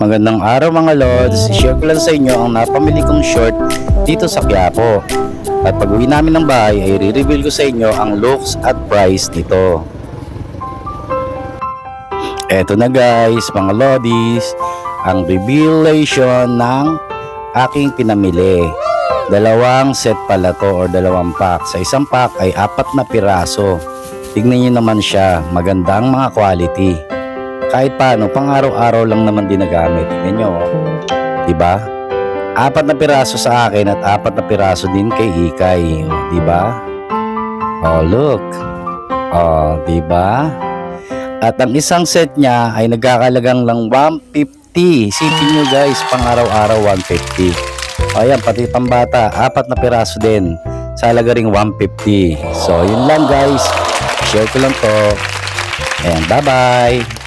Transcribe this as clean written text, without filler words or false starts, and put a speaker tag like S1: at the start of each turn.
S1: Magandang araw mga lods, share ko lang sa inyo ang napamili kong short dito sa Quiapo. At pag uwi namin ng bahay ay re-reveal ko sa inyo ang looks at price nito. Eto na guys mga lodis, ang revelation ng aking pinamili. Dalawang set pala to or dalawang pack. Sa isang pack ay 4 na piraso. Tignan nyo naman siya, magandang mga quality. Kahit paano, pang araw-araw lang naman din nagamit. Tignan nyo, diba? 4 na piraso sa akin at 4 na piraso din kay Ikay. Diba? Oh, look. Oh, diba? At ang isang set niya ay nagkakalagang lang 150. Isipin nyo guys, pang araw-araw 150. O yan, pati pambata, 4 na piraso din. Sa halaga ring 150. So, yun lang guys. Share ko lang to. And bye-bye.